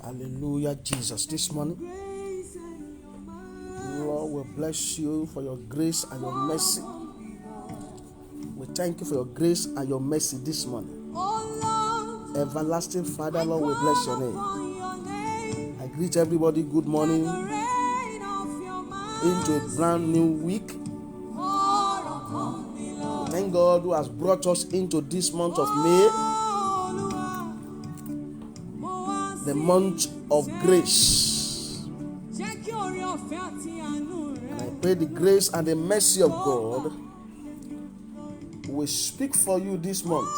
Hallelujah, Jesus. This morning, Lord, we bless you for your grace and your mercy. We thank you for your grace and your mercy this morning. Everlasting Father, Lord, we bless your name. I greet everybody, good morning, into a brand new week. We thank God who has brought us into this month of May, the month of grace. And I pray the grace and the mercy of God will speak for you this month.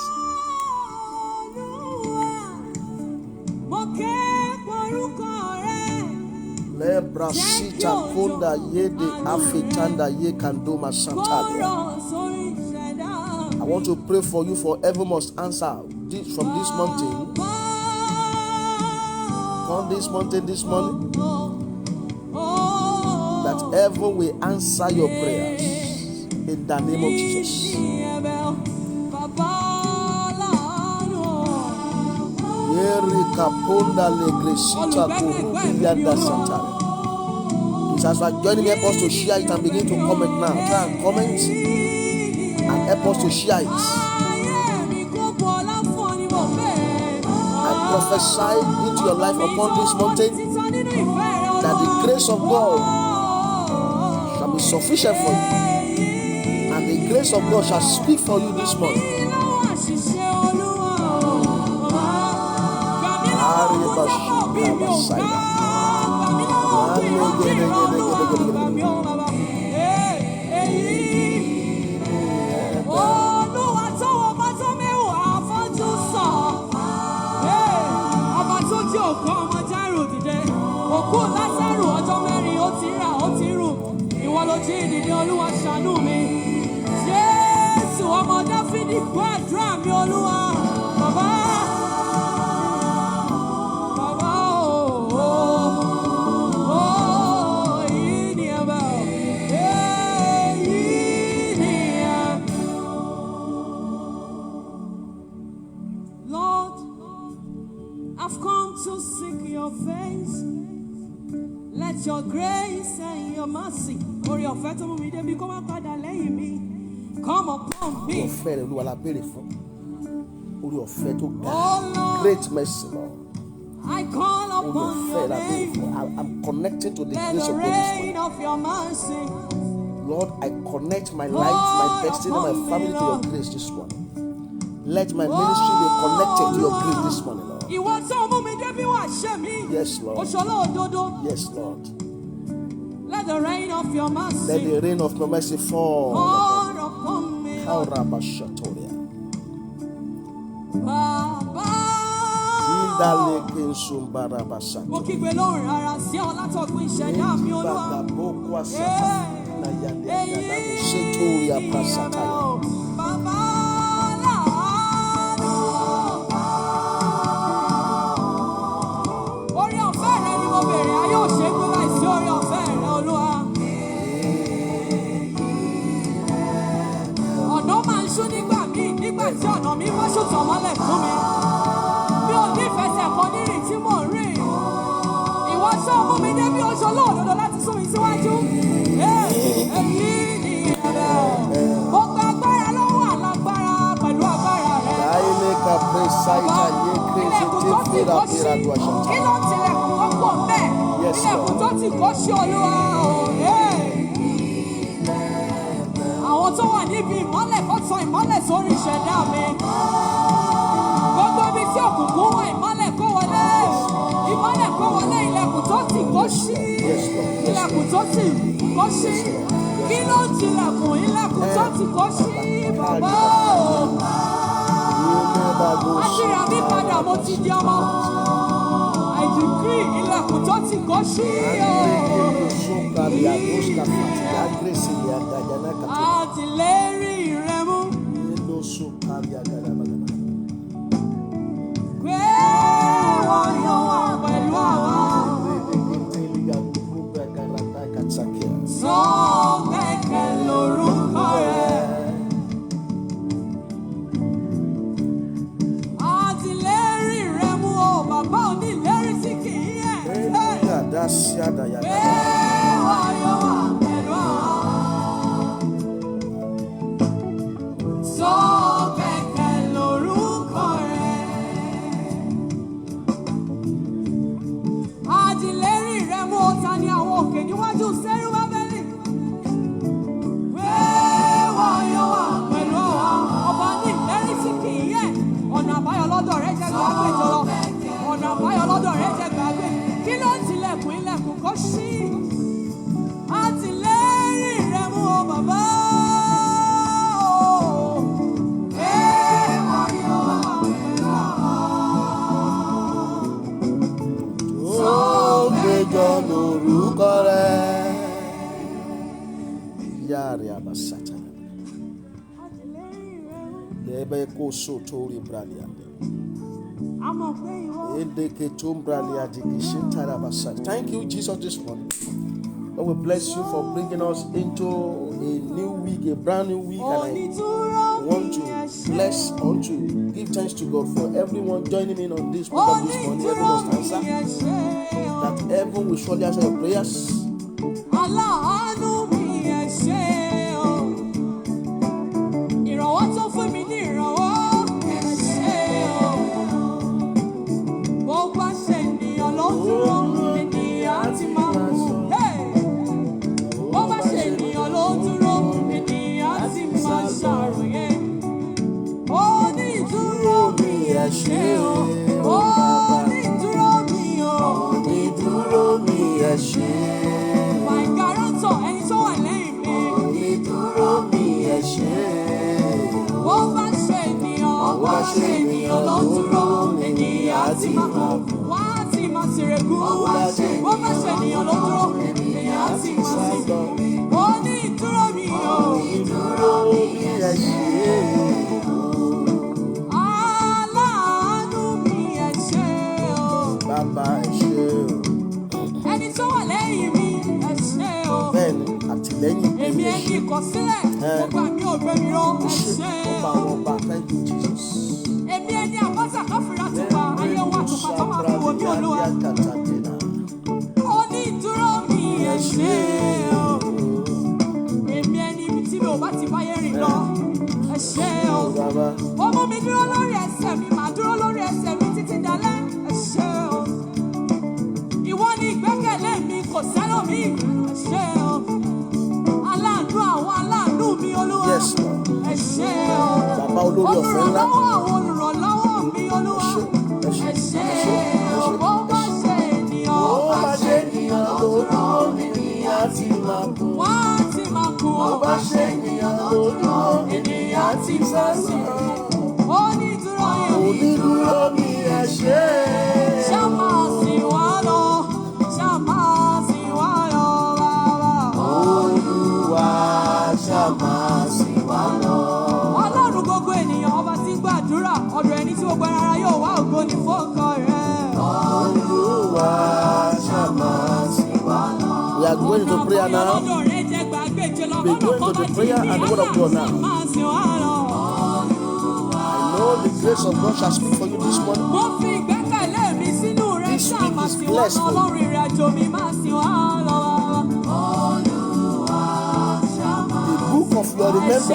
I want to pray for you for heaven must answer from this mountain. On this mountain this morning, that heaven will answer your prayers in the name of Jesus. As you are joining me, help us to share it and begin to comment now. Try and comment and help us to share it. I prophesy into your life upon this mountain that the grace of God shall be sufficient for you, and the grace of God shall speak for you this morning. I've come to seek your face. Let your grace and your mercy. Come upon me. Great mercy, Lord. I call upon your name. I'm connected to the grace of God this morning. Lord, I connect my life, my destiny, my family to your grace this morning. Let my ministry be connected to your grace this morning, Lord. Yes, Lord. Yes, Lord. Let the rain of your mercy. Let the rain of your mercy fall upon me. Àwọn tó wà níbi ìmọ́lẹ̀ kó tan ìmọ́lẹ̀ sórí ìṣẹ̀dá mi. Gbogbo ibi tí òkùnkùn wà ìmọ́lẹ̀ kó wọlé. Ìmọ́lẹ̀ kó wọlé, ilẹ̀kùn tó tì kó ṣí. Ilẹ̀kùn tó tì kó ṣí. Kí ló ń tilẹ̀kùn? Ilẹ̀kùn tó tì kó ṣí. Bàbá o. Àṣírí mi padà mo ti di ọmọ. I decree ilẹ̀kùn tó tì kó ṣí o. Àtìlérí rẹ mú. Pé wọ́n yóò wà pẹ̀lú àwọn. Sọ gbẹ́kẹ̀ lórúkọ rẹ̀. Àtìlérí rẹ mú o. Thank you, Jesus, this morning. Lord, we bless you for bringing us into a new week, a brand new week, and I want to bless, to give thanks to God for everyone joining in on this program this morning. Everyone must answer. That heaven will surely answer your prayers. My guarantor, ẹni tó wà lẹ́yìn mi. Wọ́n bá ṣe ènìyàn ló dúró, ènìyàn á ti máa kú. Wọ́n á ti máa ṣèrègùn. Wọ́n bá ṣe ènìyàn ló dúró, ènìyàn á ti máa ṣe. Ó ní ìdúró mi o. Aláàánú mi ẹ ṣé o. Bàbá ẹ ṣé o. Ẹni tó wà lẹ́yìn mi ẹ ṣé o. Bẹ́ẹ̀ni, àtìlẹ́yìn èmi ẹni ìkọ̀sílẹ̀ gbogbo àmì ògbé mi rán ẹ ṣé o. Thank you, Jesus. Èmi ẹni àpáta káfíńrà tó pa ayé wa tó pa tó máa fi wò ní Olúwa. Ó ní ìdúró mi ẹ ṣé o. Èmi ẹni ibi tí mi ò bá ti báyé rìn lọ ẹ ṣé o. Ó mú mi dúró lórí ẹsẹ̀ mi, màá dúró lórí ẹsẹ̀ mi títí dalẹ́ ẹ ṣé o. Ìwọ ni ìgbẹ́kẹ̀lé mi, kò sẹ́lòmíì ẹ ṣé o. Aláàánú àwọn aláàánú mi Olúwa ẹ ṣé o. Olùrànlọ́wọ́ àwọn olùrànlọ́wọ́ mi Olúwa ẹ ṣé o. Bó bá ṣe ènìyàn ló dúró, ènìyàn á ti máa kú. Wọ́n á ti máa kú. Bó bá ṣe ènìyàn ló dúró, ènìyàn á ti máa sí. Onídúró mi ẹ ṣé. Ṣá máa sìn wá lọ, ṣá máa sìn wá lọ bàbá. Olúwa ṣá máa sìn wá lọ. Ọlọ́run gbogbo ènìyàn, ọba tí ń gbàdúrà, ọ̀dọ̀ ẹni tí gbogbo ara yóò wá ògo ní fọ́kọ rẹ̀. Olúwa ṣá máa sìn wá lọ. We are going to prayer now. We are going to the prayer and the word of God now. I know the grace of God shall speak for you this morning. This week is blessed for you. The book of your remembrance,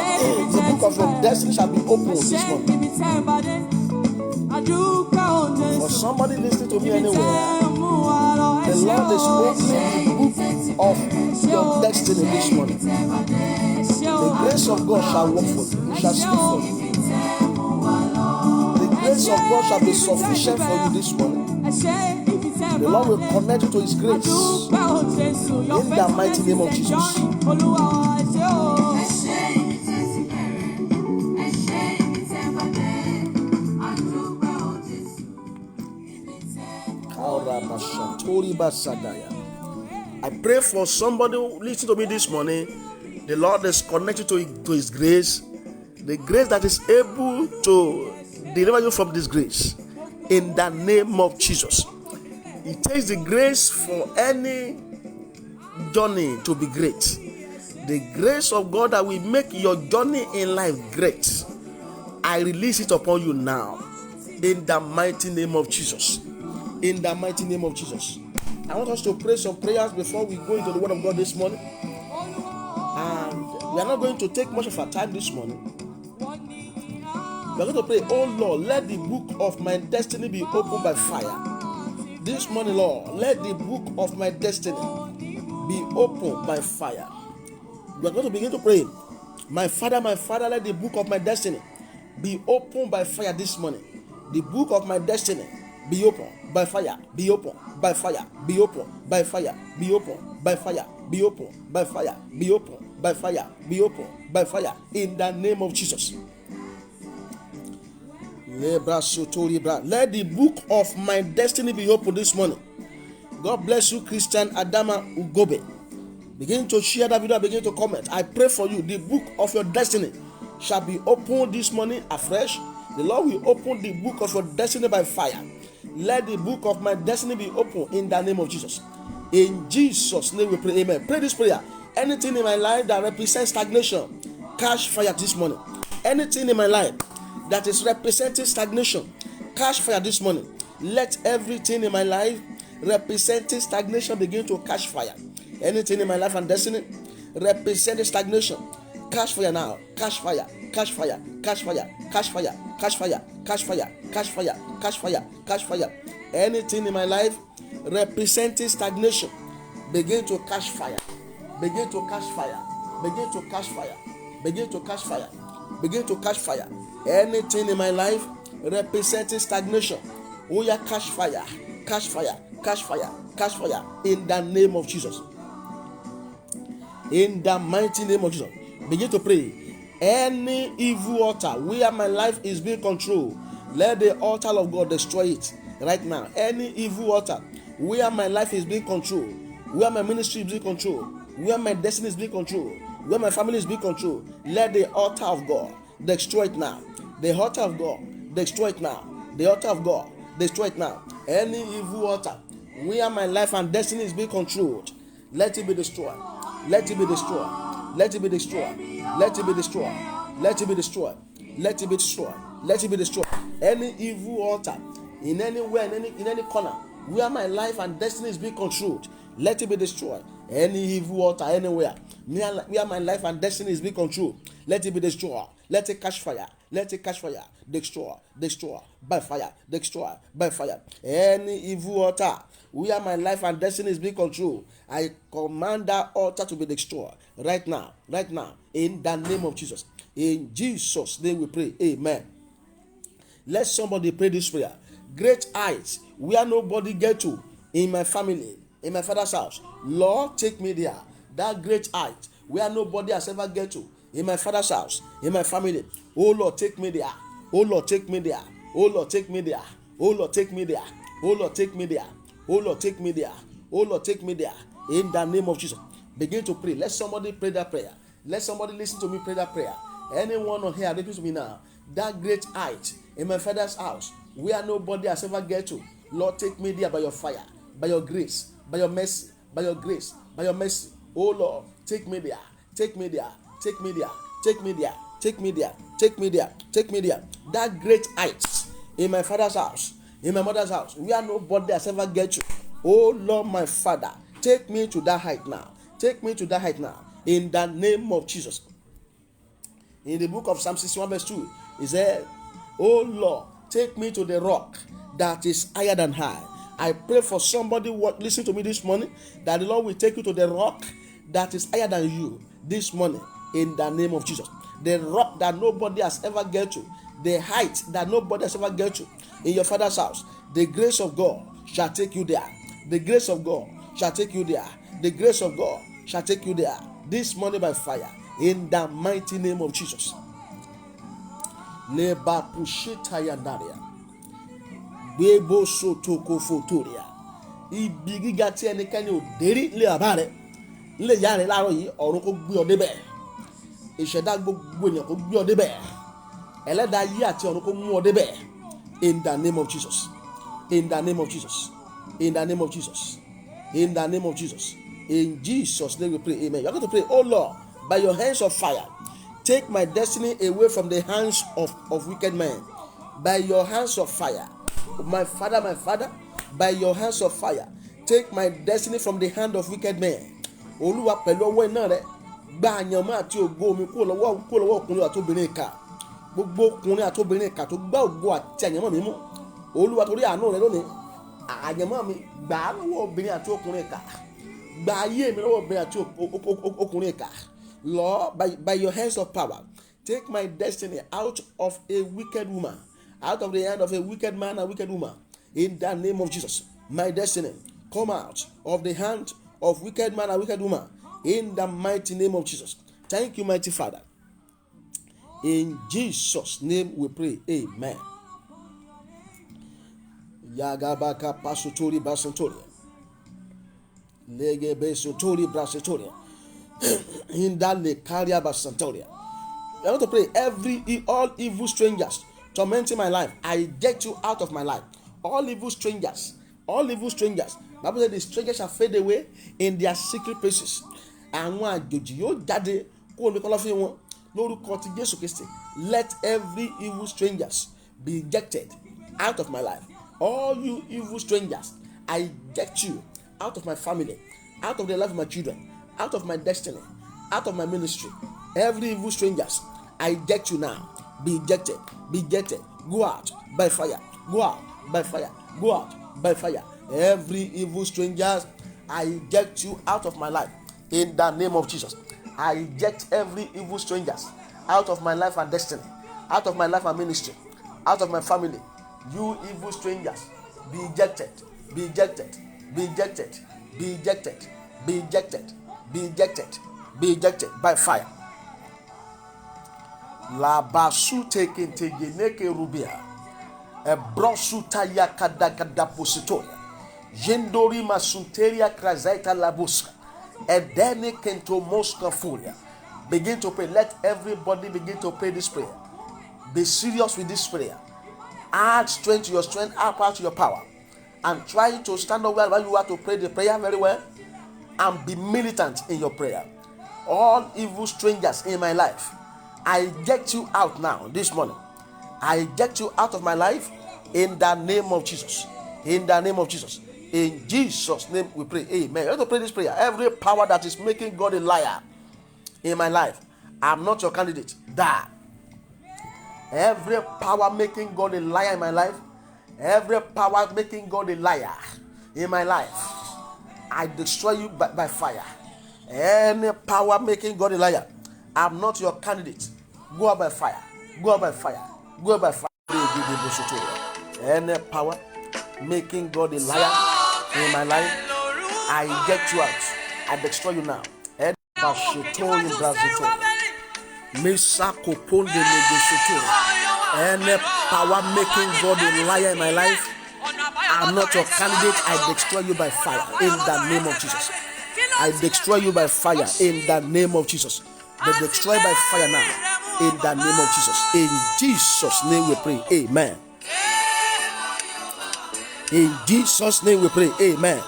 the book of your destiny shall be opened this morning. For somebody listening to me anywhere, the Lord is opening the book of your destiny this morning. The grace of God shall work for you. It shall speak for you. The grace of God shall be sufficient for you this morning. The Lord will connect you to His grace. In the mighty name of Jesus. I pray for somebody listening to me this morning. The Lord is connected to His grace. The grace that is able to deliver you from disgrace. In the name of Jesus. It takes the grace for any journey to be great. The grace of God that will make your journey in life great. I release it upon you now. In the mighty name of Jesus. In the mighty name of Jesus. I want us to pray some prayers before we go into the Word of God this morning. And we are not going to take much of our time this morning. We are going to pray, oh Lord, let the book of my destiny be opened by fire. This morning, Lord, let the book of my destiny be opened by fire. We are going to begin to pray. My Father, let the book of my destiny be opened by fire this morning. The book of my destiny be opened by fire, be opened by fire, be opened by fire, be opened by fire, be opened by fire, be opened by fire, be opened by fire, in the name of Jesus. Let the book of my destiny be opened this morning. God bless you, Christian Adama Ugobe. Begin to share that video, begin to comment. I pray for you. The book of your destiny shall be opened this morning afresh. The Lord will open the book of your destiny by fire. Let the book of my destiny be opened in the name of Jesus. In Jesus' name we pray, amen. Pray this prayer. Anything in my life that represents stagnation, catch fire this morning. Anything in my life that is representing stagnation, catch fire this morning. Let everything in my life representing stagnation begin to catch fire. Anything in my life and destiny representing stagnation, catch fire now. Catch fire, catch fire, catch fire, catch fire, catch fire, catch fire, catch fire, catch fire, catch fire. Anything in my life representing stagnation, begin to catch fire. Begin to catch fire. Begin to catch fire. Begin to catch fire. Begin to catch fire. Anything in my life representing stagnation, oh yeah, catch fire, catch fire, catch fire, catch fire, in the name of Jesus. In the mighty name of Jesus. Begin to pray. Any evil altar where my life is being controlled, let the altar of God destroy it right now. Any evil altar where my life is being controlled, where my ministry is being controlled, where my destiny is being controlled, where my family is being controlled, let the altar of God destroy it now. The altar of God, destroy it now. The altar of God, destroy it now. Any evil altar where my life and destiny is being controlled, let it be destroyed. Let it be destroyed. Let it be destroyed. Let it be destroyed. Let it be destroyed. Let it be destroyed. Let it be destroyed. Any evil altar in anywhere, in any corner where my life and destiny is being controlled, let it be destroyed. Any evil altar anywhere where my life and destiny is being controlled, let it be destroyed. Let it catch fire. Let it catch fire. Destroy. Destroy by fire. Destroy by fire. Any evil altar where my life and destiny is being controlled, I command that altar to be destroyed right now. Right now. In the name of Jesus. In Jesus' name we pray. Amen. Let somebody pray this prayer. Great heights where nobody get to in my family, in my father's house. Lord, take me there. That great height where nobody has ever get to in my father's house, in my family. Oh Lord, take me there. Oh Lord, take me there. Oh Lord, take me there. Oh Lord, take me there. Oh Lord, take me there. Oh Lord, take me there. Oh Lord, take me there. In the name of Jesus. Begin to pray. Let somebody pray that prayer. Let somebody listen to me pray that prayer. Anyone on here, listen to me now. That great height in my father's house where nobody has ever get to. Lord, take me there by your fire, by your grace, by your mercy, by your grace, by your mercy. Oh Lord, take me there. Take me there. Take me there. Take me there. Take me there. Take me there. Take me there. That great height in my father's house, in my mother's house, where nobody has ever get to. Oh Lord, my Father, take me to that height now. Take me to that height now. In the name of Jesus. In the book of Psalm 61 verse 2, it said, oh Lord, take me to the rock that is higher than high. I pray for somebody listen to me this morning, that the Lord will take you to the rock that is higher than you this morning, in the name of Jesus. The rock that nobody has ever get to, the height that nobody has ever get to in your father's house. The grace of God shall take you there. The grace of God shall take you there. The grace of God shall take you there this morning by fire, in the mighty name of Jesus. Leba pushita yandaria. Bebo sotoko fotoria. Ibi gíga tí ẹnikẹ́ni ò dérí lé bàbá rẹ̀, lé ìyá rẹ̀ láàárọ̀ yìí, ọ̀run kó gbé ọ débẹ̀. Ìṣẹ̀dá gbogbo ènìyàn kó gbé ọ débẹ̀. Ẹlẹ́dàá ayé àti ọ̀run kó mú ọ débẹ̀. In the name of Jesus. In the name of Jesus. In the name of Jesus. In the name of Jesus. In Jesus' name we pray. Amen. You are going to pray, oh Lord, by your hands of fire, take my destiny away from the hands of wicked men. By your hands of fire, my Father, by your hands of fire, take my destiny from the hand of wicked men. Olúwa pẹ̀lú ọwọ́ iná rẹ̀ gba àyànmọ́ àti ògo mi kúrò lọ́wọ́ ọkùnrin àti obìnrin ìkà. Gbogbo ọkùnrin àti obìnrin ìkà tó gbá ògo àti àyànmọ́ mi mú. Olúwa torí àánú rẹ̀ lónìí, àyànmọ́ mi gbà á lọ́wọ́ obìnrin àti ọkùnrin ìkà. Gba ayé mi lọ́wọ́ obìnrin àti ọkùnrin ìkà. Lord, by your hands of power, take my destiny out of a wicked woman, out of the hand of a wicked man and wicked woman. In the name of Jesus, my destiny come out of the hand of wicked man and wicked woman. In the mighty name of Jesus. Thank you, mighty Father. In Jesus' name we pray. Amen. Yagabaka pasutori basantori. Legebe sotori brasantori. In that lekaria basantori. I want to pray. All evil strangers tormenting my life, I get you out of my life. All evil strangers. Bible said the strangers shall fade away in their secret places. Àwọn àjòjì yóò jáde kó omi kọ̀lọ̀fín wọn lórúkọ ti Jésù Kristi. Let every evil strangers be ejected out of my life. All you evil strangers, I eject you out of my family, out of the life of my children, out of my destiny, out of my ministry. Every evil strangers, I eject you now. Be ejected. Go out by fire. Go out by fire. Go out by fire. Every evil strangers, I eject you out of my life in the name of Jesus. I eject every evil strangers out of my life and destiny, out of my life and ministry, out of my family. You evil strangers, be ejected, be ejected, be ejected, be ejected, be ejected, be ejected, be ejected by fire. La basu taken tegeneke rubia, a brosuta yakadakada positoria. Jendori masunteria krazaita labuska. Edene kento moska furia. Begin to pray. Let everybody begin to pray this prayer. Be serious with this prayer. Add strength to your strength, add power to your power. And try to stand up while you are to pray the prayer very well. And be militant in your prayer. All evil strangers in my life, I eject you out now this morning. I eject you out of my life in the name of Jesus. In the name of Jesus. In Jesus' name we pray. Amen. You have to pray this prayer. Every power that is making God a liar in my life, I'm not your candidate. Die. Every power making God a liar in my life, every power making God a liar in my life, I destroy you by fire. Any power making God a liar, I'm not your candidate. Go out by fire. Go out by fire. Go out by fire. Any power making God a liar in my life, I eject you out. I destroy you now. Any power making God a liar in my life, I'm not your candidate. I destroy you by fire in the name of Jesus. I destroy you by fire in the name of Jesus. Be destroyed by fire now in the name of Jesus. In Jesus' name we pray. Amen. In Jesus' name we pray. Amen.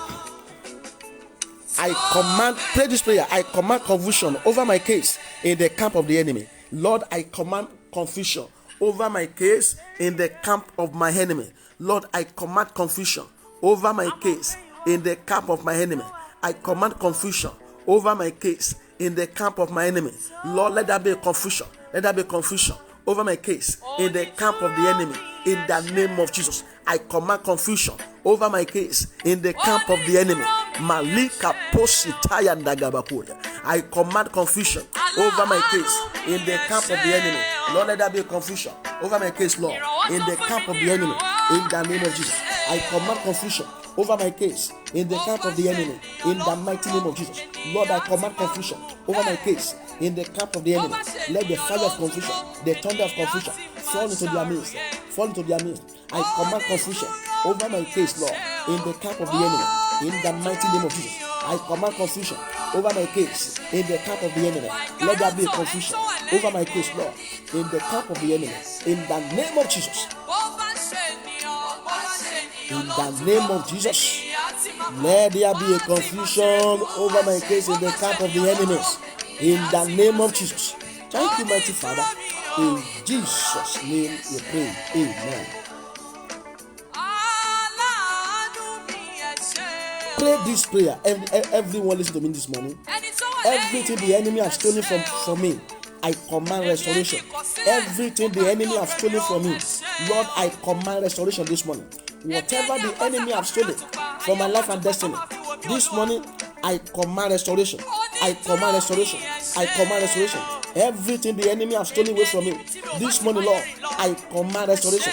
I command, pray this prayer. I command confusion over my case in the camp of the enemy. Lord, I command confusion over my case in the camp of my enemy. Lord, I command confusion over my case in the camp of my enemy. I command confusion over my case in the camp of my enemy. Lord, let there be a confusion. Let there be confusion over my case in the camp of the enemy. In the name of Jesus, I command confusion over my case in the camp of the enemy. Malika positaya ndagabakuya. I command confusion over my case in the camp of the enemy. Lord, let there be confusion over my case, Lord, in the camp of the enemy. In the name of Jesus, I command confusion over my case in the camp of the enemy. In the mighty name of Jesus, Lord, I command confusion over my case in the camp of the enemy. Let the fire of confusion, the thunder of confusion, fall into their midst. Fall into their midst. I command confusion over my case, Lord, in the camp of the enemy. In the mighty name of Jesus, I command confusion over my case in the camp of the enemy. Let there be confusion over my case, Lord, in the camp of the enemy. In the name of Jesus. In the name of Jesus, let there be a confusion over my case in the camp of the enemies. In the name of Jesus. Thank you, mighty Father. In Jesus' name we pray. Amen. Pray this prayer. Everyone listen to me this morning. Everything the enemy has stolen from me, I command restoration. Everything the enemy has stolen from me, Lord, I command restoration this morning. Whatever the enemy has stolen from my life and destiny, this morning, I command restoration. I command restoration. I command restoration. Everything the enemy has stolen away from me, this morning, Lord, I command restoration.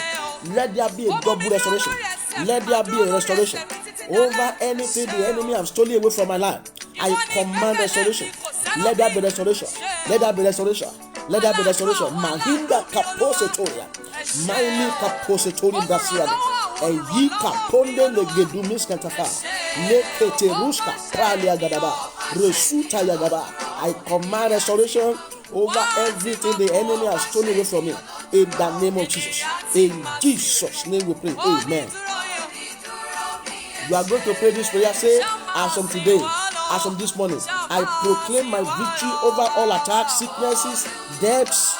Let there be a double restoration. Let there be a restoration. Over anything the enemy has stolen away from my life, I command restoration. Let there be restoration. Let there be restoration. Let there be restoration. Mahinda kaposetoria. Maili kaposetori brasiali. Eyi kaponde legedumis kantafa. Lekete ruska pralia gadaba. Resuta yagaba. I command restoration over everything the enemy has stolen away from me. In the name of Jesus. In Jesus' name we pray. Amen. You are going to pray this prayer. Say, as from today, as from this morning, I proclaim my victory over all attacks, sicknesses, debts,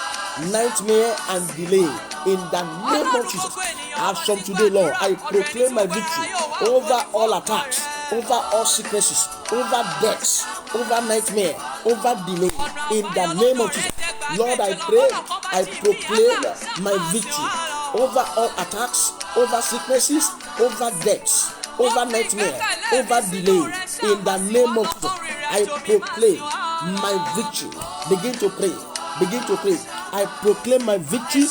nightmare, and delay. In the name of Jesus. As from today, Lord, I proclaim my victory over all attacks, over all sicknesses, over debts, over nightmare, over delay. In the name of Jesus. Lord, I pray, I proclaim my victory over all attacks, over sicknesses, over debts, over nightmare, over delay. In the name of Jesus, I proclaim my victory. Begin to pray. Begin to pray. I proclaim my victory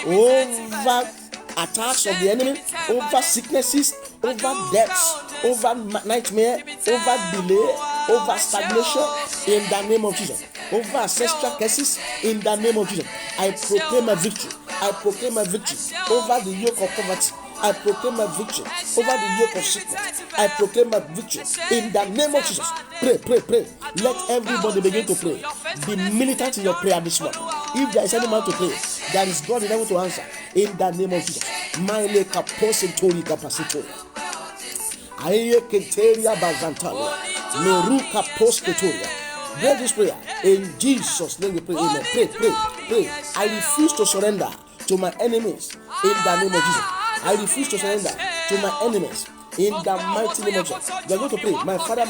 over attacks of the enemy, over sicknesses, over debts, over nightmare, over delay, over stagnation. In the name of Jesus. Over ancestral curses. In the name of Jesus. I proclaim my victory. I proclaim my victory over the yoke of poverty. I proclaim my victory over the yoke of sickness. I proclaim my victory in the name of Jesus. Pray, pray, pray. Let everybody begin to pray. Be militant in your prayer this morning. If there is any man to pray, there is God in able to answer. In the name of Jesus. Maile kaposentori kapasitoria. Aye keteria bazantalia. Meru kaposketoria. Pray this prayer. In Jesus' name we pray. Amen. Pray, pray, pray. I refuse to surrender to my enemies in the name of Jesus. I refuse to surrender to my enemies in the mighty name of Jesus. You are going to pray. My Father,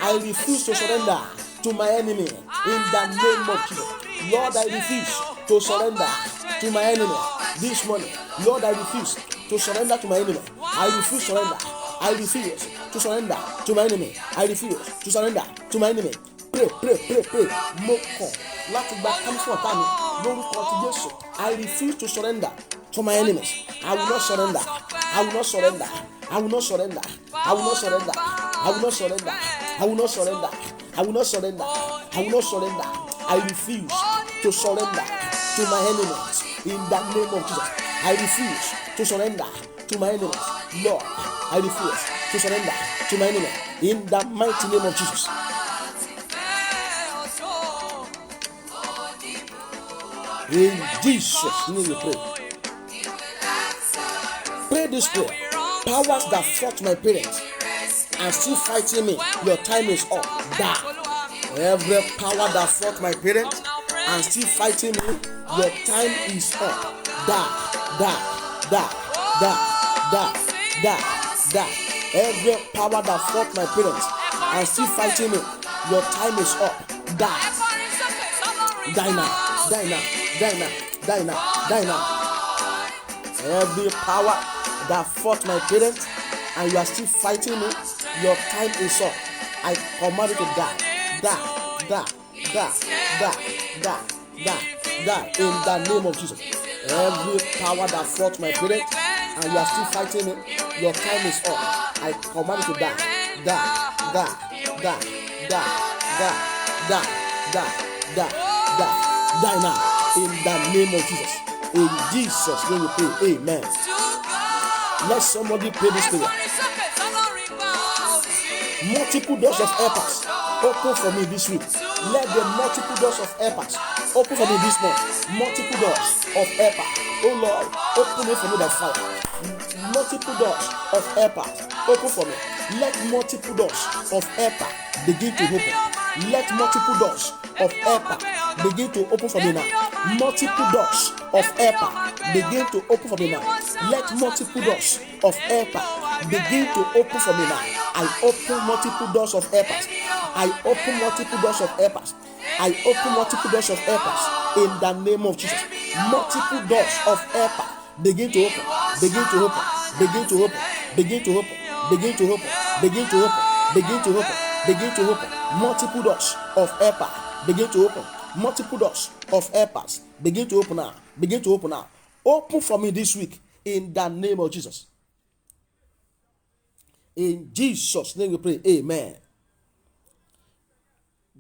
I refuse to surrender to my enemy in the name of Jesus. Lord, I refuse to surrender to my enemy this morning. Lord, I refuse to surrender to my enemy. I refuse to surrender. I refuse to surrender to my enemy. I refuse to surrender to my enemy. Pray, pray, pray, pray. Moko. Láti gba kámísì ọ̀tá mi lórúkọ ti Jésù. I refuse to surrender to my enemies. I will not surrender. I will not surrender. I will not surrender. I will not surrender. I will not surrender. I will not surrender. I will not surrender. I will not surrender. I refuse to surrender to my enemies in the name of Jesus. I refuse to surrender to my enemies. Lord, I refuse to surrender to my enemies in the mighty name of Jesus. In Jesus' name we pray. Pray this prayer. Powers that fought my parents and still fighting me, your time is up. Die. Every power that fought my parents and still fighting me, your time is up. Die. Die. Die. Die. Die. Die. Die. Every power that fought my parents and still fighting me, your time is up. Die. Die now. Die now. Die now, die now, die now. Every power that fought my parents and you are still fighting me, your time is up. I command you to die. Die, die, die, die, die, die, die. In the name of Jesus. Every power that fought my parents and you are still fighting me, your time is up. I command you to die. Die, die, die, die, die, die, die, die, die, die now. In the name of Jesus. In Jesus' name we pray. Amen. Let somebody pray this prayer. Multiple doors of helpers open for me this week. Let the multiple doors of helpers open for me this month. Multiple doors of helpers. Oh Lord, open it for me by fire. Multiple doors of helpers open for me. Let multiple doors of helpers begin to open. Let multiple doors of helpers begin to open for me now. Multiple doors of helper begin to open for me now. Let multiple doors of helper begin to open for me now. I open multiple doors of helpers. I open multiple doors of helpers. I open multiple doors of helpers in the name of Jesus. Multiple doors of helpers begin to open, begin to open, begin to open, begin to open, begin to open, begin to open, begin to open, begin to open. Multiple doors of helpers begin to open. Multiple doors of helpers begin to open now. Begin to open now. Open for me this week in the name of Jesus. In Jesus' name we pray. Amen.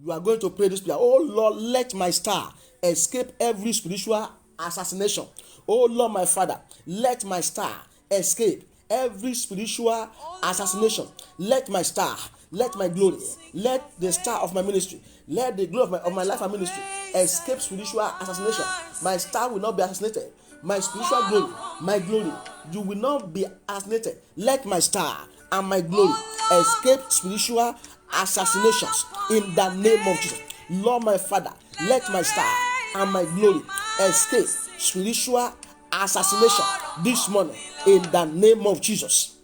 You are going to pray this prayer. Oh Lord, let my star escape every spiritual assassination. Oh Lord, my Father, let my star escape every spiritual assassination. Let my star, let my glory, let the star of my ministry, let the glory of my life and ministry escape spiritual assassination. My star will not be assassinated. My spiritual glory, you will not be assassinated. Let my star and my glory escape spiritual assassinations in the name of Jesus. Lord, my Father, let my star and my glory escape spiritual assassination this morning in the name of Jesus.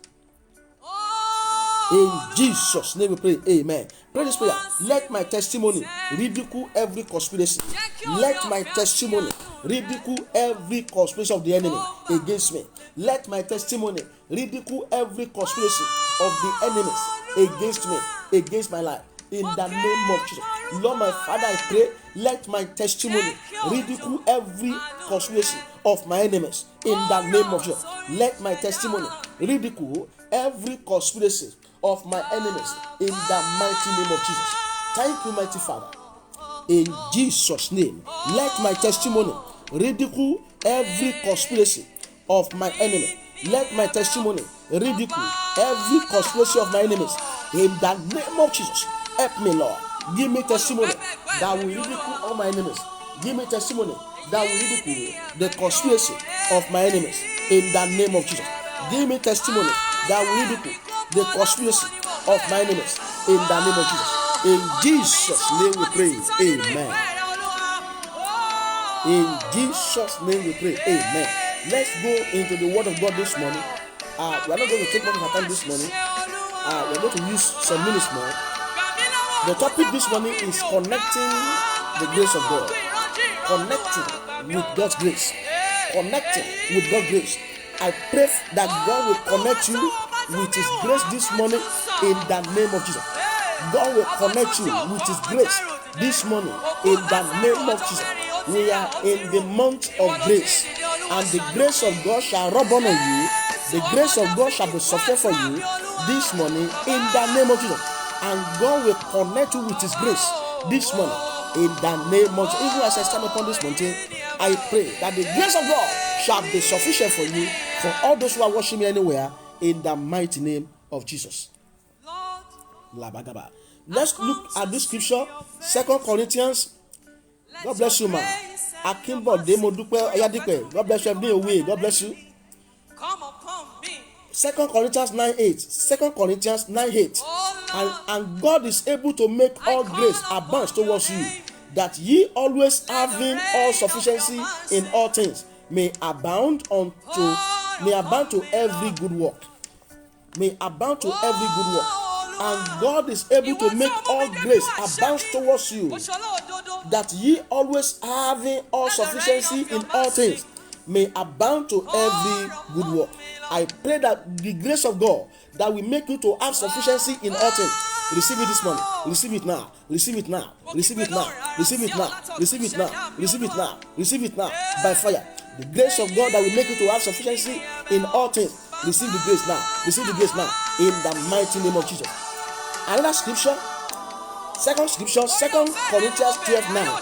In Jesus' name we pray. Amen. Pray this prayer. Let my testimony ridicule every conspiracy. Let my testimony ridicule every conspiracy of the enemy against me. Let my testimony ridicule every conspiracy of the enemies against me, against my life. In the name of Jesus. Lord, my Father, I pray, let my testimony ridicule every conspiracy of my enemies. In the name of Jesus. Let my testimony ridicule every conspiracy of my enemies. In the mighty name of Jesus. Thank you, mighty Father. In Jesus' name, let my testimony ridicule every conspiracy of my enemy. Let my testimony ridicule every conspiracy of my enemies. In the name of Jesus, help me, Lord. Give me testimony that will ridicule all my enemies. Give me testimony that will ridicule the conspiracy of my enemies. In the name of Jesus. Give me testimony that will ridicule the conspiracy of my enemies. In the name of Jesus. In Jesus' name we pray. Amen. In Jesus' name we pray. Amen. Let's go into the word of God this morning. We are not going to take much of our time this morning. We are going to use some minutes more. The topic this morning is connecting the grace of God. Connecting with God's grace. Connecting with God's grace. I pray that God will connect you with His grace this morning in the name of Jesus. God will connect you with His grace this morning in the name of Jesus. We are in the month of grace, and the grace of God shall rub on you. The grace of God shall be sufficient for you this morning in the name of Jesus. And God will connect you with His grace this morning in the name of Jesus. Even as I stand upon this mountain, I pray that the grace of God shall be sufficient for you, for all those who are watching me anywhere, in the mighty name of Jesus. Let's look at this scripture, 2 Corinthians. God bless you, man. Akimbo Demo Dupe Oyadipe. God bless you. Be away. God bless you. 2 Corinthians 9:8. 2 Corinthians 9:8. And God is able to make all grace abound towards you, that ye always having all sufficiency in all things may abound to every good work. May abound to every good work. And God is able to make all grace abound towards you, that ye always having all sufficiency in all things may abound to every good work. I pray that the grace of God that will make you to have sufficiency in all things. Receive it this morning. Receive it now. Receive it now. Receive it now. Receive it now. Receive it now. Receive it now. Receive it now by fire. The grace of God that will make you to have sufficiency in all things. Receive the grace now. Receive the grace now in the mighty name of Jesus. Another scripture, 2 Corinthians 12:9.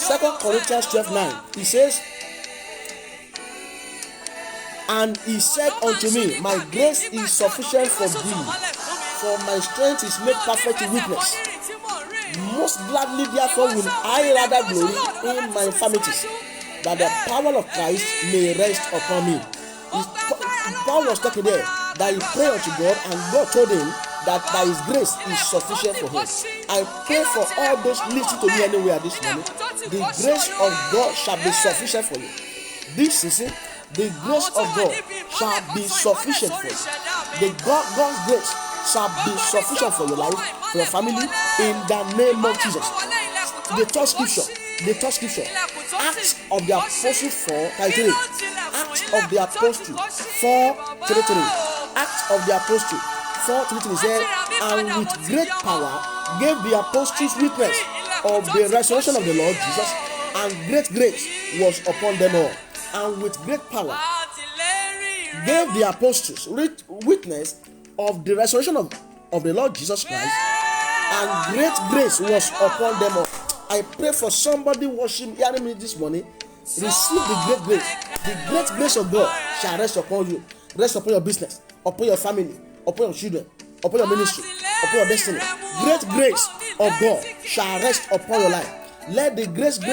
2 Corinthians 12:9. He says, and he said unto me, my grace is sufficient for thee, for my strength is made perfect in weakness. Most gladly therefore will I rather glory in my infirmities, that the power of Christ may rest upon me. Paul was talking there that he prayed unto God, and God told him that by His grace is sufficient for him. I pray for all those listening to me anywhere this morning. The grace of God shall be sufficient for you. This season, the grace of God shall be sufficient for you. God's grace shall be sufficient for your life, for your family, in the name of Jesus. The third scripture, Acts of the Apostle 4:33. Acts of the Apostle 4:33. Acts of the Apostle 4:33 said, and with great power gave the apostles witness of the resurrection of the Lord Jesus, and great grace was upon them all. And with great power gave the apostles witness of the resurrection of the Lord Jesus Christ, and great grace was upon them all. I pray for somebody hearing me this morning. Receive the great grace. The great grace of God shall rest upon you, rest upon your business, upon your family, upon your children, upon your ministry, upon your destiny. Great grace of God shall rest upon your life. Let the grace of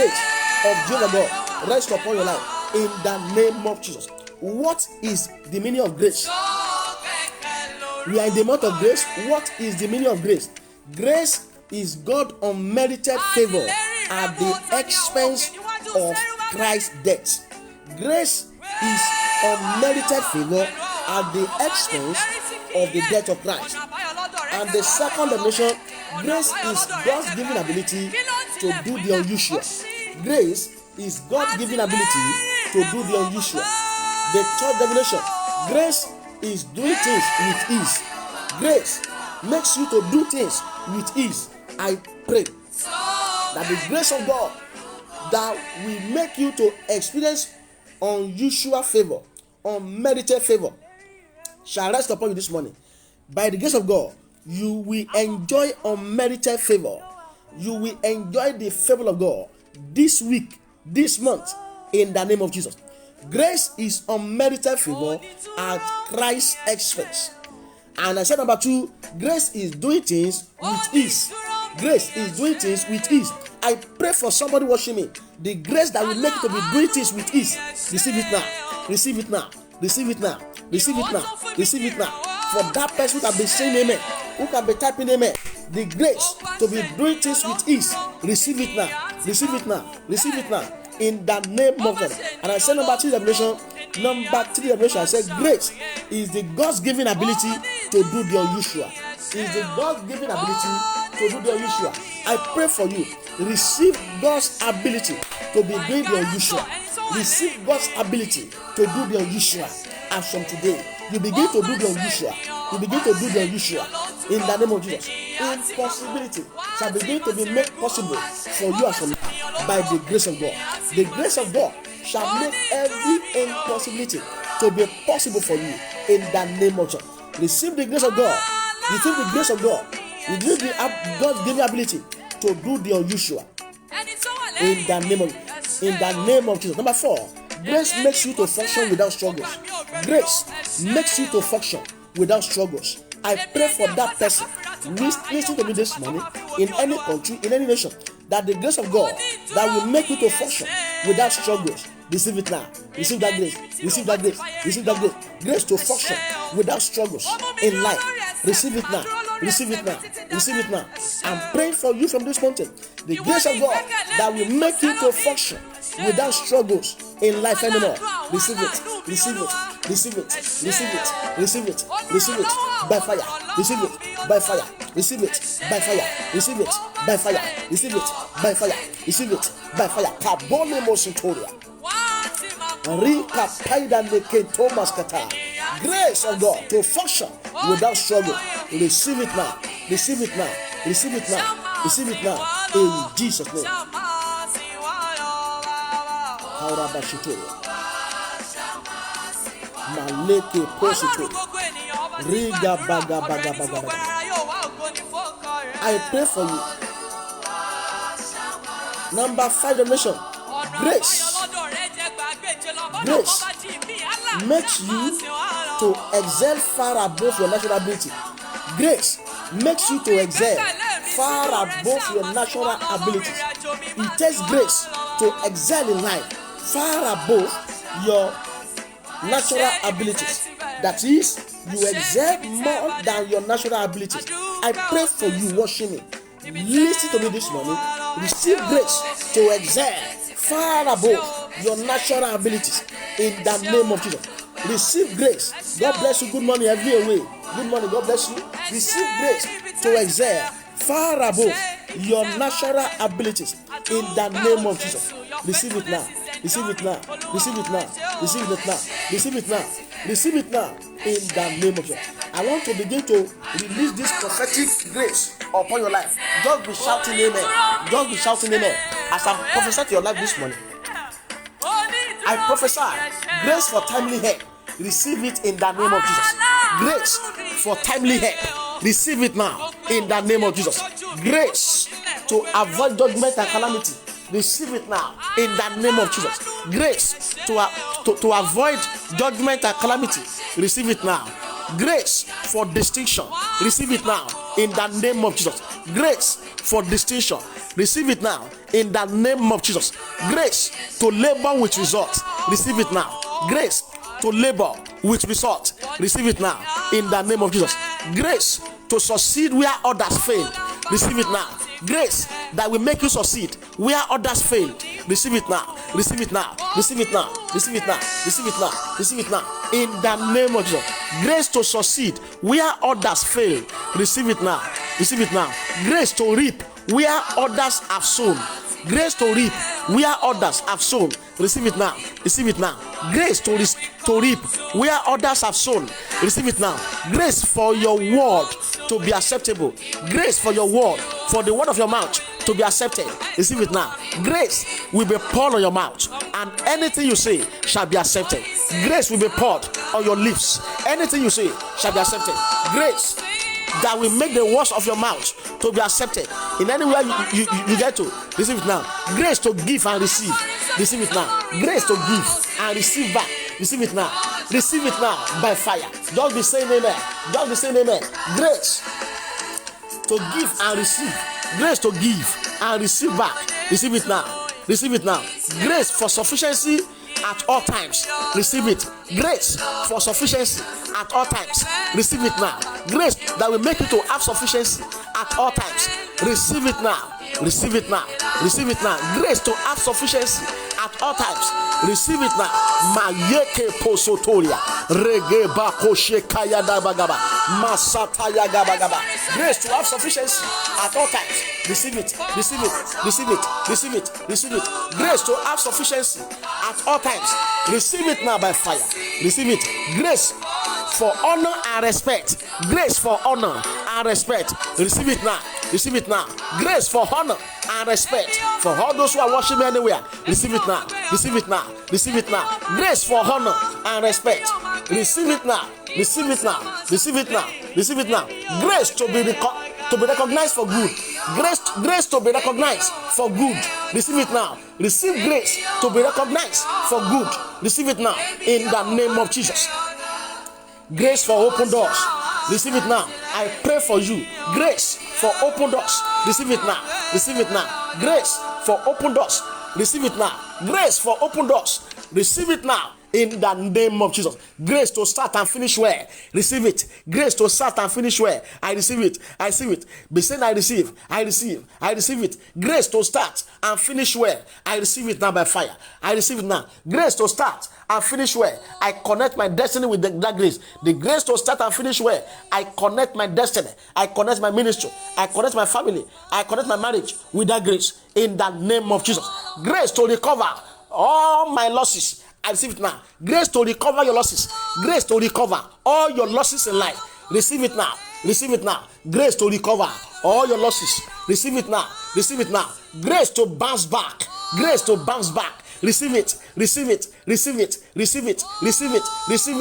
Jehovah God rest upon your life in the name of Jesus. What is the meaning of grace? We are in the month of grace. What is the meaning of grace? Grace is God's unmerited favor at the expense of Christ's death. Grace is unmerited favor at the expense of the death of Christ. And the second definition, grace is God's given ability to do the unusual. Grace is God's given ability to do the unusual. The third definition, grace is doing things with ease. Grace makes you to do things with ease. I pray that the grace of God that will make you to experience unusual favor, unmerited favor, shall rest upon you this morning. By the grace of God, you will enjoy unmerited favor. You will enjoy the favor of God this week, this month, in the name of Jesus. Grace is unmerited favor at Christ's expense. And I said number 2, grace is doing things with ease. Grace is doing things with ease. I pray for somebody watching me. The grace that will make you to be doing things with ease. Receive it now. Receive it now. Receive it now. Receive it now. Receive it now. For that person who can be saying amen, who can be typing amen, the grace to be doing things with ease. Receive it now. Receive it now. Receive it now. In the name of God. And I said number 3 revelation. Number 3 revelation. I said grace is the God's given ability to do the unusual. Is the God's given ability to do the unusual. I pray for you. Receive God's ability to be doing the unusual. Receive God's ability to do the unusual. As from today, you begin to do the unusual. You begin to do the unusual. In the name of Jesus. Impossibility shall begin to be made possible for you as from now by the grace of God. The grace of God shall make every impossibility to be possible for you in the name of Jesus. Receive the grace of God. Receive the grace of God. Receive God's given ability to do the unusual in the name of Jesus. Number 4, grace makes you to function without struggles. Grace makes you to function without struggles. I pray for that person listening to me this morning, in any country, in any nation, that the grace of God that will make you to function without struggles. Receive it now. Receive that grace. Receive that grace. Receive that grace. Grace to function without struggles in life. Receive it now. Receive it now. Receive it now. I'm praying for you from this mountain. The grace of God that will make you to function without struggles in life anymore. Receive it. Receive it. Receive it. Receive it. Receive it. Receive it by fire. Receive it by fire. Receive it by fire. Receive it by fire. Receive it by fire. Receive it by fire. Kabole Mositoria. Rika Paida Neke Thomas Kata. Grace of God to function without struggle. Receive it now. Receive it now. Receive it now. Receive it now. In Jesus' name. Maleke Posito. Riga Baga Baga Baga Baga. I pray for you. Number 5 dimension. Grace makes you to excel far above your natural ability. Grace makes you to excel far above your natural abilities. It takes grace to excel in life far above your natural abilities. That is, you excel more than your natural abilities. I pray for you watching me. Listen to me this morning. Receive grace to excel far above your natural abilities in the name of Jesus. Receive grace. God bless you. Good morning every way. Good morning. God bless you. Receive grace to excel far above your natural abilities in the name of Jesus. Receive it now. Receive it now. Receive it now. Receive it now. Receive it now. Receive it now in the name of Jesus. I want to begin to release this prophetic grace upon your life. Just be shouting amen. Just be shouting amen. As I prophesy to your life this morning, I prophesy grace for timely help. Receive it in the name of Jesus. Grace for timely help. Receive it now in the name of Jesus. Grace to avoid judgment and calamity. Receive it now in the name of Jesus. Grace to avoid judgment and calamity. Receive it now. Grace for distinction. Receive it now in the name of Jesus. Grace for distinction. Receive it now in the name of Jesus. Grace to labor with results. Receive it now. Grace to labor with result. Receive it now in the name of Jesus. Grace to succeed where others failed. Receive it now. Grace that will make you succeed where others failed. Receive it now. Receive it now. Receive it now. Receive it now. Receive it now. Receive it now in the name of Jesus. Grace to succeed where others failed. Receive it now. Receive it now. Grace to reap where others have sown. Grace to reap where others have sown. Receive it now. Receive it now. Grace to reap where others have sown. Receive it now. Grace for your word to be acceptable. Grace for your word, for the word of your mouth to be accepted. Receive it now. Grace will be poured on your mouth, and anything you say shall be accepted. Grace will be poured on your lips. Anything you say shall be accepted. Grace that will make the words of your mouth to be accepted in anywhere you get to. Receive it now. Grace to give and receive. Receive it now. Grace to give and receive back. Receive it now. Receive it now by fire. Don't be saying amen. Don't be saying amen. Grace to give and receive. Grace to give and receive back. Receive it now. Receive it now. Grace for sufficiency at all times. Receive it. Grace for sufficiency at all times. Receive it now. Grace that will make you to have sufficiency at all times. Receive it now. Receive it now. Receive it now. Grace to have sufficiency at all times. Receive it now. Mayeke posotoria. Rege bako shekaya dabagaba. Masataya gabagaba. Grace to have sufficiency at all times. Receive it. Receive it. Receive it. Receive it. Receive it. Grace to have sufficiency at all times. Receive it now by fire. Receive it. Grace for honor and respect. Grace for honor and respect. Receive it now. Receive it now. Grace for honor and respect for all those who are worshiping anywhere. Receive it now. Receive it now. Receive it now. Grace for honor and respect. Receive it now. Receive it now. Receive it now. Receive it now. Grace to be recognized for good. Grace to be recognized for good. Receive it now. Receive grace to be recognized for good. Receive it now in the name of Jesus. Grace for open doors. Receive it now. I pray for you. Grace for open doors. Receive it now. Receive it now. Grace for open doors. Receive it now. Grace for open doors. Receive it now. In the name of Jesus. Grace to start and finish well. Receive it. Grace to start and finish well. I receive it. I receive it. Be saying I receive. I receive. I receive it. Grace to start and finish well. I receive it now by fire. I receive it now. Grace to start and finish well. I connect my destiny with that grace. The grace to start and finish well. I connect my destiny. I connect my ministry. I connect my family. I connect my marriage with that grace. In the name of Jesus. Grace to recover all my losses. I receive it now. Grace to recover your losses. Grace to recover all your losses in life. Receive it now. Receive it now. Grace to recover all your losses. Receive it now. Receive it now. Grace to bounce back. Grace to bounce back. Receive it. Receive it. Receive it. Receive it. Receive it. Receive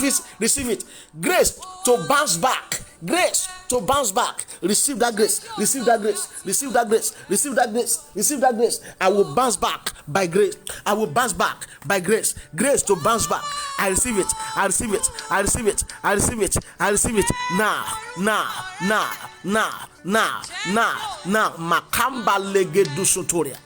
it. Receive it. Grace to bounce back. Grace to bounce back. Receive that grace. Receive that grace. Receive that grace. Receive that grace. Receive that grace. I will bounce back by grace. I will bounce back by grace. Grace to bounce back. I receive it. I receive it. I receive it. I receive it. I receive it. Now. Makamba lege dusotoria.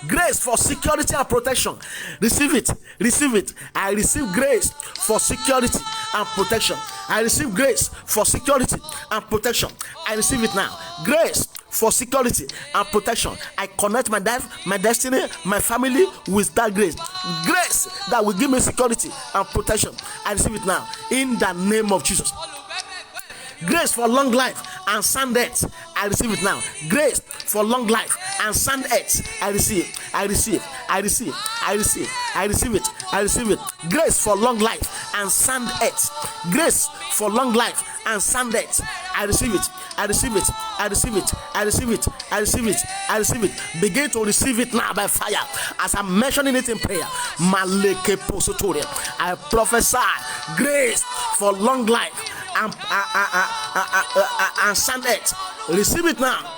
Grace for security and protection. Receive it. Receive it. I receive grace for security and protection. I receive grace for security and protection. I receive it now. Grace for security and protection. I connect my life, my destiny, my family with that grace. Grace that will give me security and protection. I receive it now in the name of Jesus. Grace for long life and sound earth. I receive it now. Grace for long life and sound earth. I receive. I receive. I receive. I receive. I receive it. I receive it. Grace for long life and sound earth. Grace for long life and sound earth. I receive it. I receive it. I receive it. I receive it. I receive it. I receive it. Begin to receive it now by fire. As I'm mentioning it in prayer. Maleke Posotoria. I prophesy grace for long life and sound earth. Receive it now.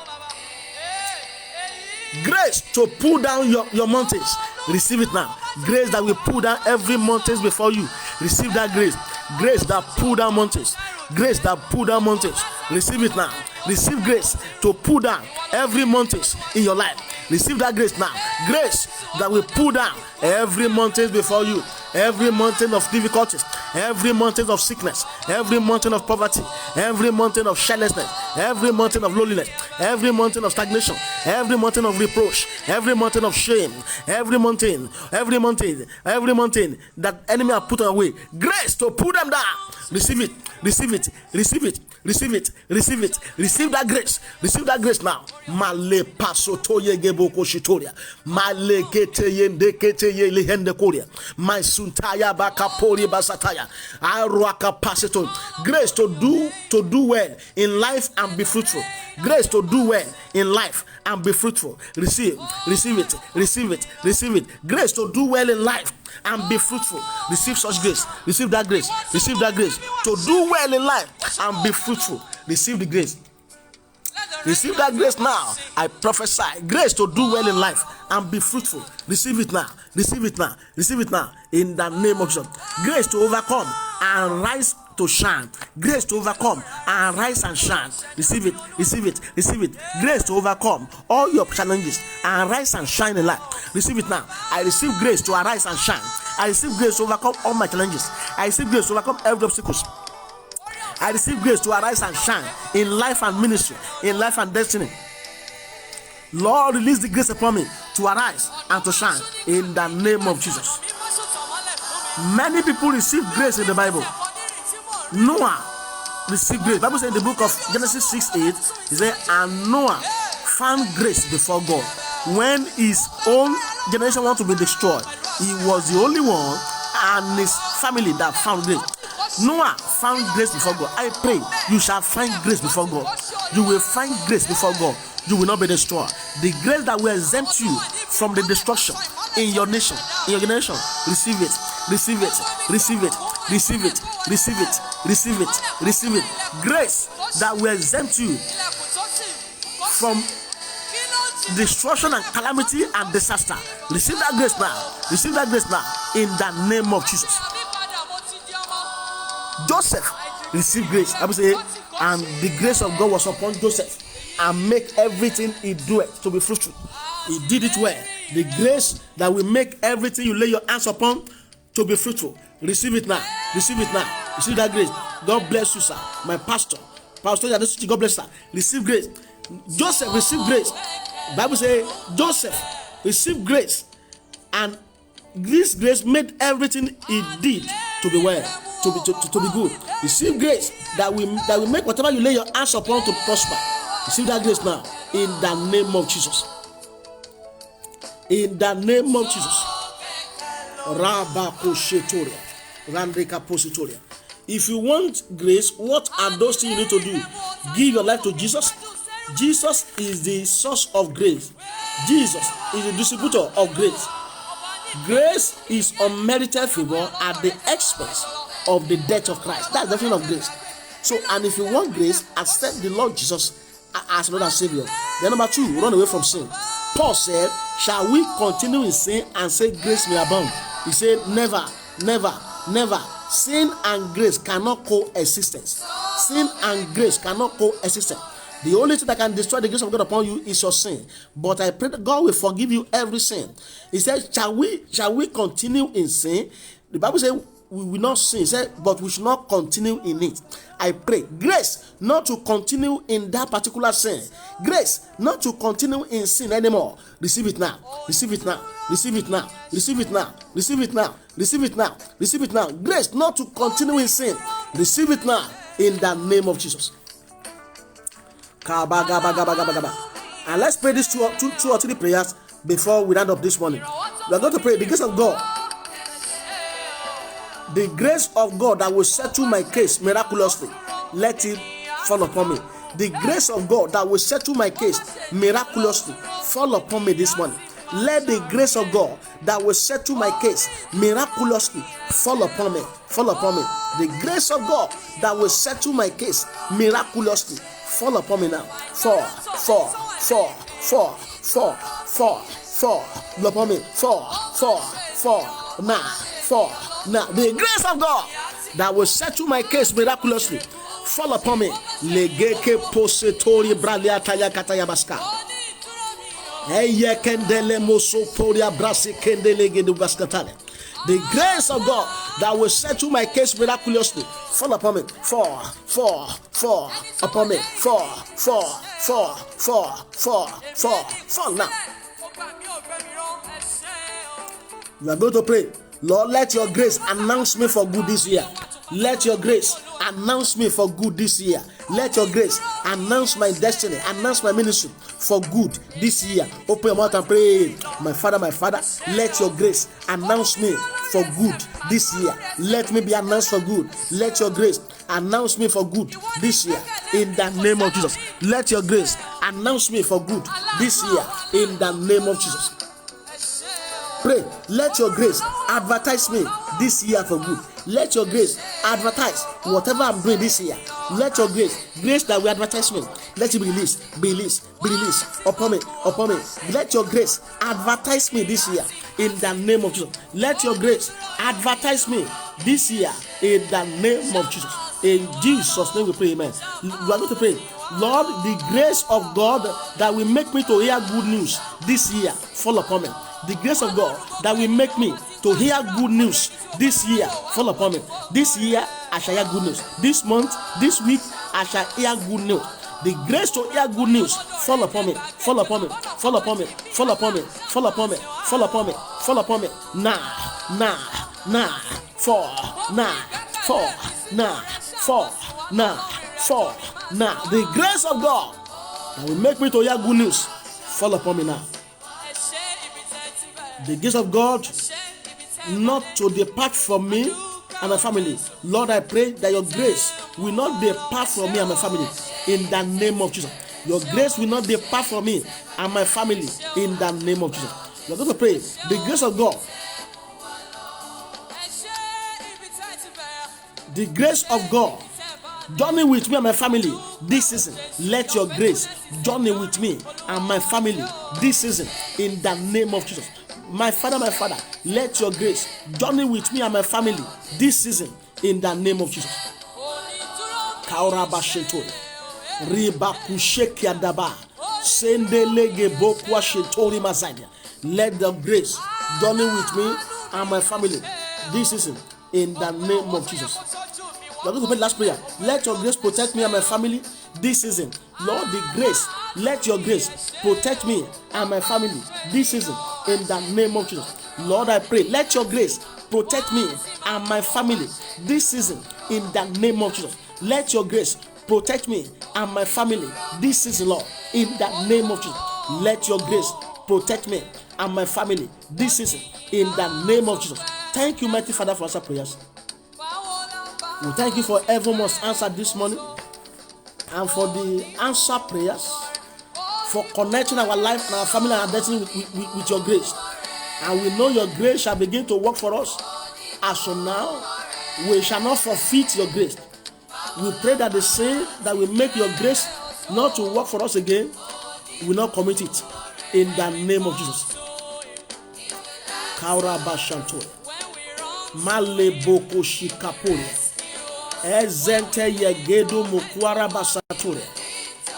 Grace to pull down your mountains. Receive it now. Grace that will pull down every mountains before you. Receive that grace. Grace that pull down mountains. Grace that pull down mountains. Receive it now. Receive grace to pull down every mountains in your life. Receive that grace now. Grace that will pull down every mountains before you. Every mountain of difficulties, every mountain of sickness, every mountain of poverty, every mountain of shelllessness, every mountain of loneliness, every mountain of stagnation, every mountain of reproach, every mountain of shame, every mountain that enemy have put away. Grace to pull them down. Receive it, receive it, receive it, receive it, receive it, receive that grace, receive that grace now. Male pasotoye geboko shitoria, male keteye ndeketeye lehende koria, my suntaya bakapori basataya, aruaka paseton. Grace to do well in life and be fruitful. Grace to do well in life and be fruitful. Receive it, receive it, receive it. Grace to do well in life and be fruitful. Receive such grace. Receive that grace. Receive that grace to do well in life and be fruitful. Receive the grace. Receive that grace now. I prophesy grace to do well in life and be fruitful. Receive it now. Receive it now. Receive it now. In the name of Jesus. Grace to overcome and rise to shine. Grace to overcome and rise and shine. Receive it. Receive it. Receive it. Grace to overcome all your challenges and rise and shine in life. Receive it now. I receive grace to arise and shine. I receive grace to overcome all my challenges. I receive grace to overcome every obstacle. I receive grace to arise and shine in life and ministry, in life and destiny. Lord, release the grace upon me to arise and to shine in the name of Jesus. Many people receive grace in the Bible. Noah received grace. The Bible says in the book of Genesis 6:8, it says, and Noah found grace before God. When his own generation wanted to be destroyed, he was the only one and his family that found grace. Noah found grace before God. I pray you shall find grace before God. You will find grace before God. You will not be destroyed. The grace that will exempt you from the destruction in your nation, in your generation. Receive it. Receive it. Receive it. Receive it. Receive it. Receive it. Receive it. Grace that will exempt you from destruction and calamity and disaster. Receive that grace now. Receive that grace now in the name of Jesus. Joseph received grace. I would say, and the grace of God was upon Joseph and make everything he do to be fruitful. He did it well. The grace that will make everything you lay your hands upon to be fruitful. Receive it now. Receive it now. Receive that grace. God bless you, sir. My pastor. Pastor, God bless you, sir. Receive grace. Joseph received grace. Bible says Joseph received grace, and this grace made everything he did to be well, to be good. Receive grace that will make whatever you lay your hands upon to prosper. Receive that grace now in the name of Jesus. In the name of Jesus. If you want grace, what are those things you need to do? Give your life to Jesus. Jesus is the source of grace. Jesus is the distributor of grace. Grace is unmerited favor at the expense of the death of Christ. That's the definition of grace. So, and if you want grace, accept the Lord Jesus as Lord and Savior. Then number 2, run away from sin. Paul said, shall we continue in sin and say grace may abound? He said, never, never, never. Sin and grace cannot coexist. Sin and grace cannot coexist. The only thing that can destroy the grace of God upon you is your sin. But I pray that God will forgive you every sin. He said, shall we continue in sin? The Bible says, we will not sin. He said, but we should not continue in it. I pray grace not to continue in that particular sin. Grace not to continue in sin anymore. Receive it now. Receive it now. Receive it now. Receive it now. Receive it now. Receive it now. Receive it now. Grace not to continue in sin. Receive it now in the name of Jesus. And let's pray these two or three prayers before we round up this morning. We are going to pray the grace of God. The grace of God that will settle my case miraculously, let it fall upon me. The grace of God that will settle my case miraculously fall upon me this morning. Let the grace of God that will settle my case miraculously fall upon me. Fall upon me. The grace of God that will settle my case miraculously fall upon me now. Fall upon me. Fall now. The grace of God that will settle my case miraculously fall upon me. Legeke posetori braliata yakata yabaska. Eye kendele mosoporia brasi kendele gedugaskatale. The grace of God that will settle my case miraculously fall upon me. Fall upon me. Fall now. You are going to pray. Lord, let your grace announce me for good this year. Let your grace announce me for good this year. Let your grace announce my destiny, announce my ministry for good this year. Open your mouth and pray. My Father, let your grace announce me for good this year. Let me be announced for good. Let your grace announce me for good this year in the name of Jesus. Let your grace announce me for good this year in the name of Jesus. Pray, let your grace advertise me this year for good. Let your grace advertise whatever I'm doing this year. Let your grace that will advertise me, let it be released upon me. Let your grace advertise me this year in the name of Jesus. Let your grace advertise me this year in the name of Jesus. In Jesus' name we pray, amen. We are going to pray, Lord, the grace of God that will make me to hear good news this year fall upon me. The grace of God that will make me to hear good news this year fall upon me. This year I shall hear good news. This month, this week I shall hear good news. The grace to hear good news fall upon me. Fall upon me. Fall upon me. Fall upon me. Fall upon me. Fall upon me. Fall upon me. Now. Fall. The grace of God that will make me to hear good news fall upon me now. The grace of God not to depart from me and my family. Lord, I pray that your grace will not depart from me and my family in the name of Jesus. Your grace will not depart from me and my family in the name of Jesus. You're going to pray the grace of God. The grace of God journey with me and my family this season. Let your grace journey with me and my family this season in the name of Jesus. My Father, let your grace journey with me and my family this season in the name of Jesus. Let the grace journey with me and my family this season in the name of Jesus. We are going to pray the last prayer. Let your grace protect me and my family this season. Lord, the grace, let your grace protect me and my family this season in the name of Jesus. Lord, I pray, let your grace protect me and my family this season in the name of Jesus. Let your grace protect me and my family this season, Lord, in the name of Jesus. Let your grace protect me and my family this season in the name of Jesus. Thank you, mighty Father, for answer prayers. We thank you for every must answer this morning and for the answer prayers, for connecting our life and our family and our destiny with your grace. And we know your grace shall begin to work for us. As from now, we shall not forfeit your grace. We pray that the sin that will make your grace not to work for us again, we will not commit it in the name of Jesus. Kaura Bashanto Male Boko Shikapore Ezente Yegedo Mukwara Basatore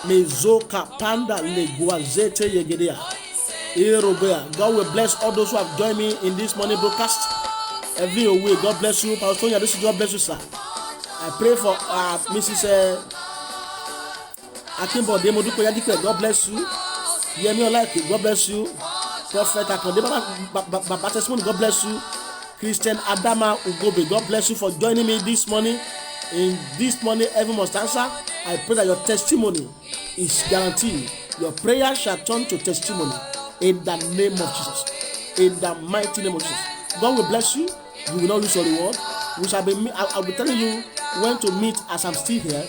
Mezoka Panda Leguazete Yegedea. God will bless all those who have joined me in this morning broadcast. Every way, God bless you. Pastor Tonya, this is God bless you, sir. I pray for Mrs. Akimbo Demoduko Yadike, God bless you. Yemi Olake, God bless you. Prophet Akonde Baba Testimony, God bless you. Christian Adama Ugobe, God bless you for joining me this morning. In this morning, heaven must answer. I pray that your testimony is guaranteed. Your prayer shall turn to testimony in the name of Jesus. In the mighty name of Jesus. God will bless you. You will not lose your reward. We shall be. I'll be telling you when to meet as I'm still here.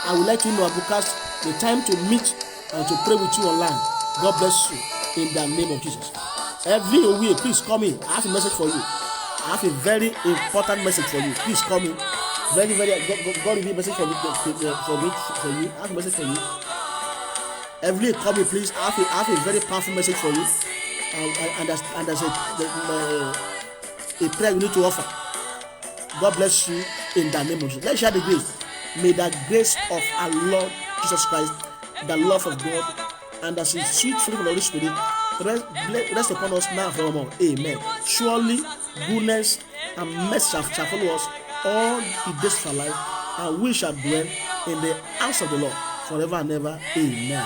I will let you know because the time to meet and to pray with you online. God bless you in the name of Jesus. Every way, please call me. I have a message for you. I have a very important message for you. Please call me. God will give a message for you. I have a message for you. Every call me, please. I have a very powerful message for you. And there's a prayer you need to offer. God bless you in the name of Jesus. Let's share the grace. May the grace of our Lord Jesus Christ, the love of God, and the sweet fruit of the Holy Spirit rest upon us now and forevermore. Amen. Surely goodness and mercy shall follow us all the days of our life, and we shall dwell in the house of the Lord forever and ever. Amen.